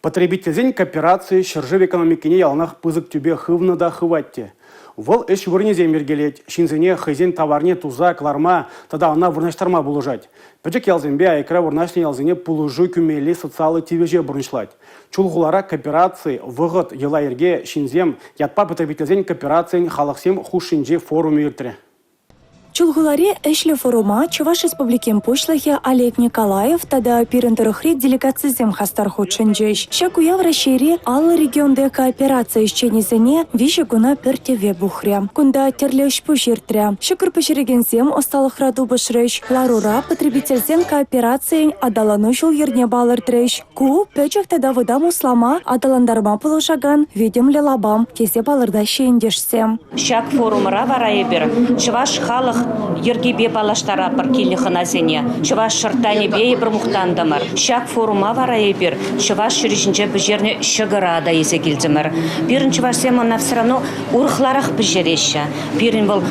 Потребительзен кооперации шыржы экономикине ялнах пызык тюбе хывны да хыватте. Вол эш вырнезе мергелет, шинзене хызен товарне туза, кларма, тогда она вырнаштарма булыжать. Пәчек ялзенбе айкра вырнашне ялзене пулыжу күмели социалы тивеже бұрыншлать. Чулғулара кооперации вғыт елайырге шинзем ятпа потребительзен кооперациян халықсем хушинже форум үйіртірі. Чулгуларе эшле форума Чуваш республикин пошлахе Олег Николаев тада пирентерохри делегацизем хастар худшенджеш. Шакуя в расшире аллы регионде кооперация исченизене вище гуна пертеве бухре. Кунда терлеш пуширтря. Шукр пошерегензем осталых раду башреш. Ларура потребительзен кооперация адаланушул ерне балыртреш. Ку печек тада вода муслама адаландарма полушаган видим ли лабам кесе балырда шеендешсем. Шак форумра вараебер. Чуваш халых Ергебе балаштара паркильни ханазене. Чуваш шартани бей бір мұқтандамыр. Шак форума вараебер. Чуваш шүрішінже бүжерне шыгырада есе келдімір. Бірін чуваш семона все равно урхларах бүжереше. Бірін бұл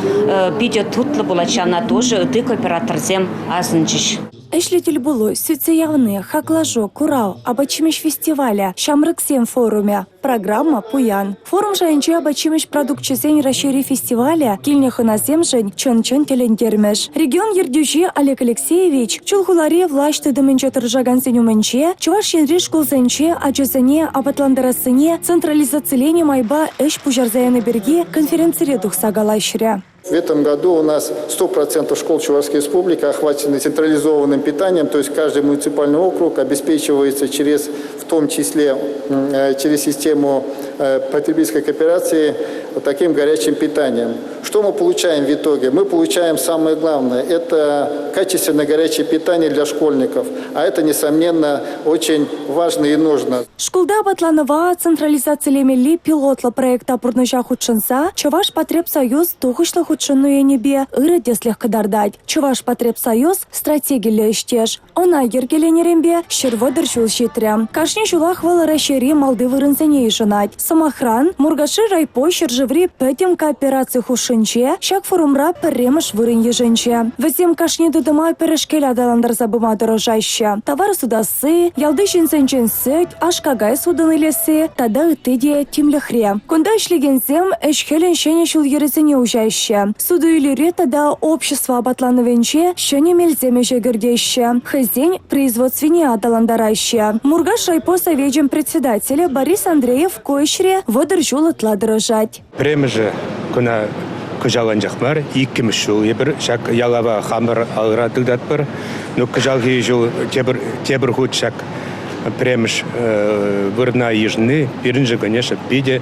видео тутлы булачана тоже ты кооператорзем азынчыш. Эшлетель булу сүтсеявны, хаклажо, курау, абачимеш фестиваля, шамрыксем форуме. Программа Пуян. Форум жайынче абачимеш продукчесен расшири фестиваля, кильнехынасем жень чон-чон телендермеш. Регион ердюжи Олег Алексеевич, чулгуларе влашты дымынче тұржаган сенюмынче, чуваш енриш кулзенче, ачесене, апатландарасыне, централизацилене майба эш пужарзаяны берге конференции духса галайшря. В этом году у нас 100% школ Чувашской республики охвачены централизованным питанием, то есть каждый муниципальный округ обеспечивается через, в том числе через систему потребительской кооперации таким горячим питанием. Что мы получаем в итоге? Мы получаем самое главное, это качественное горячее питание для школьников, а это, несомненно, очень важно и нужно. Школда батланова централизациялемели пилотла проекта пурныша худшынса, Чуваш Потребсоюз тухышлы худшынную небе ыры деслех кадардать. Чуваш Потребсоюз стратегия иштеш. Она ергеленерембе щерводыр жул щитря. Кашни жулах вал расшири малды вырынзене и женать. Самохран, мургаши райпо щержеври пэтем кооперации хушинче, шак форумра перемыш вырын еженче. Везем кашни дудыма перешкеля даландар забыма дорожаще. Товар судасы, ялды шинсенчен сеть, аш кагай судан илесе, тада ытыде тимлехре. Кунда ишлегензем эшхелен шене шул ерезене ужаще. Суду илюре тада общество батлановенче шене мельземе жегердеще. Хозяин производственне адаландараще. Мургаш райпо совечем председателя Борис Андреев койшре водыр жул ытла дорожать. Премже куна кыжалан жақмар, иккім шул ебір, шак ялава хамыр алыра дылдат бір, но кыжалғы жул тебір худ шак премж вырна ежны, пирінжі, конечно, пиде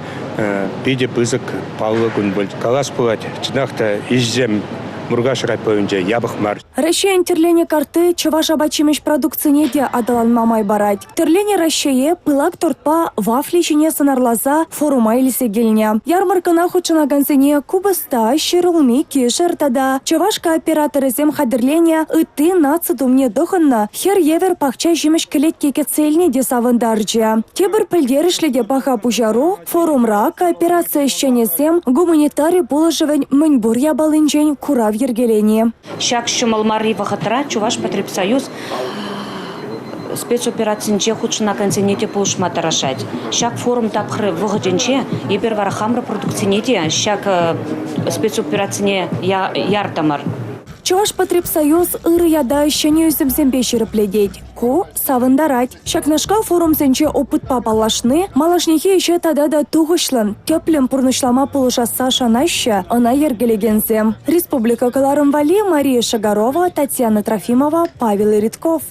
пызык палы күн болды. Калас пылать, чынақта изжем Мургаш райпоюнже ябықмар. Россия терление карты Чуваш абачимеш продукции неде адалан мамай барать. Терление Россия пылак тортпа вафли чине санарлаза форума илисе гельня. Ярмаркана худшана гансене кубыста щирылми кишер тада. Чуваш кооператоры зем хадерления ыты нацидумне доханна хер евер пахча жимеш келетке цельне десавандарджа. Тебір пілдерішледе баха пужару форумра кооперация щенесем гуманитарий положевень мэньбур ябалынжень курав ергелене. Шак шумалмари вахатра Чуваш Потребсоюз спецоперациянче худшына конценете полушма тарашать. Шак форум тапхры выгоденче ебер варахамра продукцинете шак спецоперацияне яртамар. Чуваш Потребсоюз ыры яда еще не үзімзембе шеріпледеть. Ку савындарать. Шакнашка форум сенче опыт папалашны, малашнихи еще тада да туғышлын. Теплем пурнышлама полушаса шанаща, она ергелегензем. Республика Каларымвали, Мария Шагарова, Татьяна Трофимова, Павел Ритков.